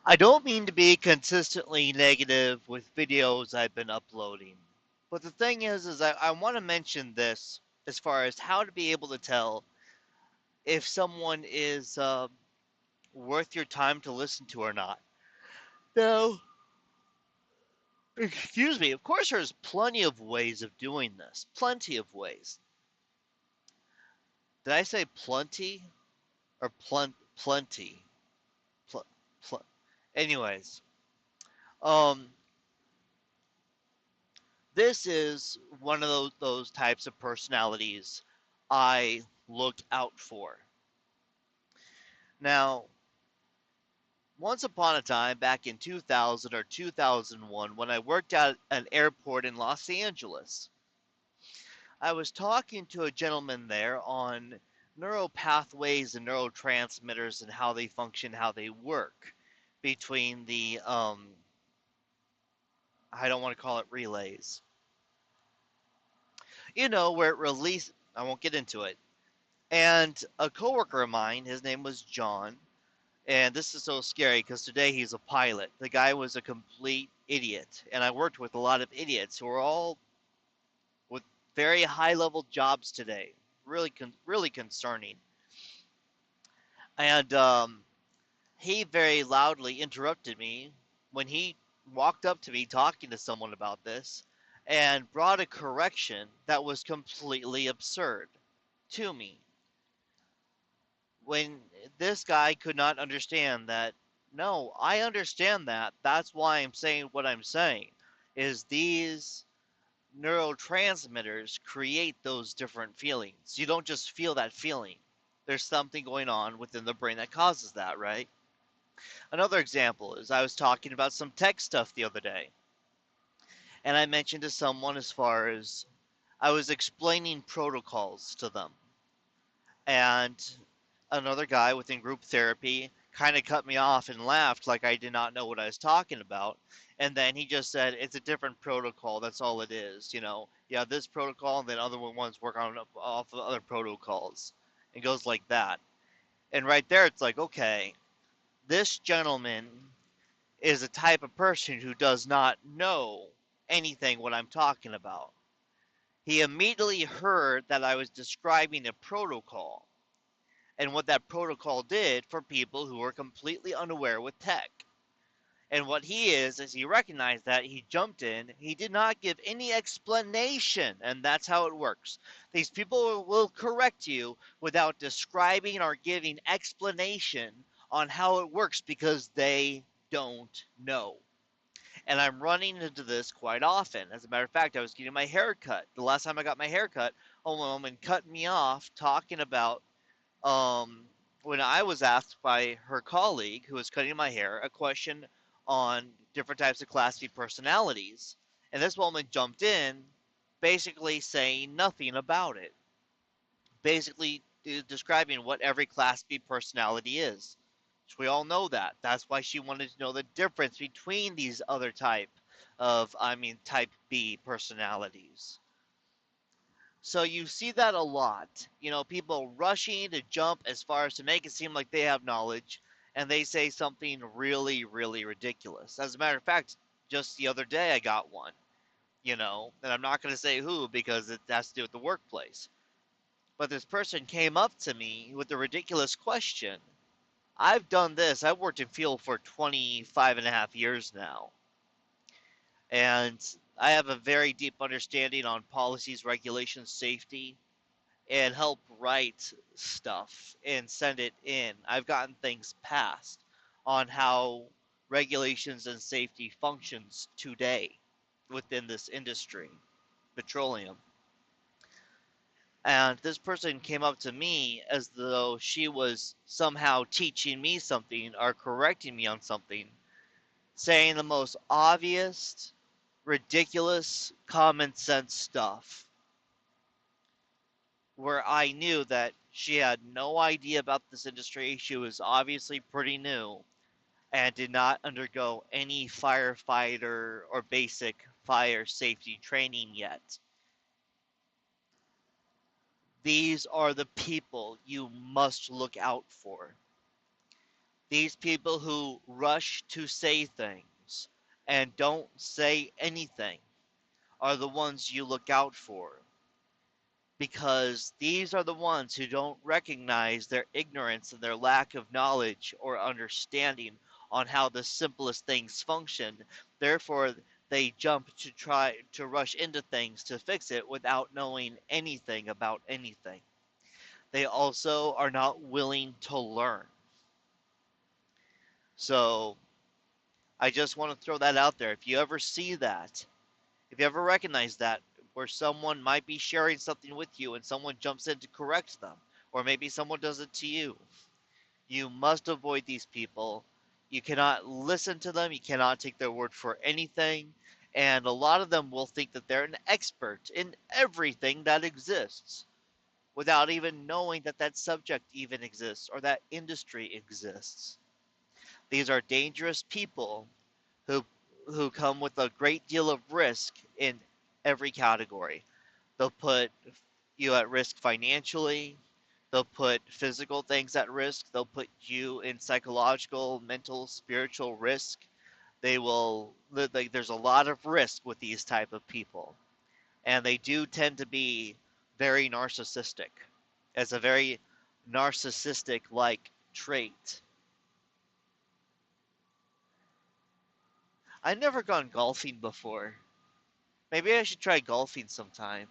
I don't mean to be consistently negative with videos I've been uploading. But the thing is I want to mention this as far as how to be able to tell if someone is worth your time to listen to or not. Now, excuse me, of course, there's plenty of ways of doing this. Plenty of ways. Did I say plenty or plenty? Pl- pl- Anyways, um, this is one of those types of personalities I look out for. Now, once upon a time, back in 2000 or 2001, when I worked at an airport in Los Angeles, I was talking to a gentleman there on neural pathways and neurotransmitters and how they function, how they work between the I don't want to call it relays. Where it release I won't get into it. And a coworker of mine, his name was John, and this is so scary because today he's a pilot. The guy was a complete idiot, and I worked with a lot of idiots who are all with very high level jobs today. Really concerning. And he very loudly interrupted me when he walked up to me talking to someone about this and brought a correction that was completely absurd to me. When this guy could not understand that, no, I understand that. That's why I'm saying what I'm saying, is these neurotransmitters create those different feelings. You don't just feel that feeling. There's something going on within the brain that causes that, right? Another example is I was talking about some tech stuff the other day, and I mentioned to someone as far as I was explaining protocols to them, and another guy within group therapy kind of cut me off and laughed like I did not know what I was talking about. And then he just said, it's a different protocol. That's all it is. Yeah, this protocol, and then other ones work on off of other protocols. It goes like that. And right there, it's like, okay, this gentleman is a type of person who does not know anything what I'm talking about. He immediately heard that I was describing a protocol and what that protocol did for people who were completely unaware with tech. And what he is he recognized that, he jumped in, he did not give any explanation, and that's how it works. These people will correct you without describing or giving explanation on how it works because they don't know. And I'm running into this quite often. As a matter of fact, I was getting my hair cut. The last time I got my hair cut, a woman cut me off talking about um, when I was asked by her colleague who was cutting my hair a question on different types of Class B personalities. And this woman jumped in, basically saying nothing about it, basically describing what every Class B personality is. So we all know that. That's why she wanted to know the difference between these other type B personalities. So you see that a lot. People rushing to jump as far as to make it seem like they have knowledge, and they say something really, really ridiculous. As a matter of fact, just the other day I got one, and I'm not going to say who because it has to do with the workplace. But this person came up to me with a ridiculous question. I've done this, I've worked in field for 25 and a half years now, and I have a very deep understanding on policies, regulations, safety, and help write stuff and send it in. I've gotten things passed on how regulations and safety functions today within this industry, petroleum. And this person came up to me as though she was somehow teaching me something or correcting me on something, saying the most obvious, ridiculous, common sense stuff where I knew that she had no idea about this industry. She was obviously pretty new and did not undergo any firefighter or basic fire safety training yet. These are the people you must look out for. These people who rush to say things and don't say anything are the ones you look out for, because these are the ones who don't recognize their ignorance and their lack of knowledge or understanding on how the simplest things function. Therefore, they jump to try to rush into things to fix it without knowing anything about anything. They also are not willing to learn. So, I just want to throw that out there. If you ever see that, if you ever recognize that, where someone might be sharing something with you and someone jumps in to correct them, or maybe someone does it to you, you must avoid these people. You cannot listen to them, you cannot take their word for anything, and a lot of them will think that they're an expert in everything that exists without even knowing that that subject even exists or that industry exists. These are dangerous people who who come with a great deal of risk in every category. They'll put you at risk financially. They'll put physical things at risk. They'll put you in psychological, mental, spiritual risk. They will like there's a lot of risk with these type of people. And they do tend to be very narcissistic. As a very narcissistic like trait. I've never gone golfing before. Maybe I should try golfing sometime.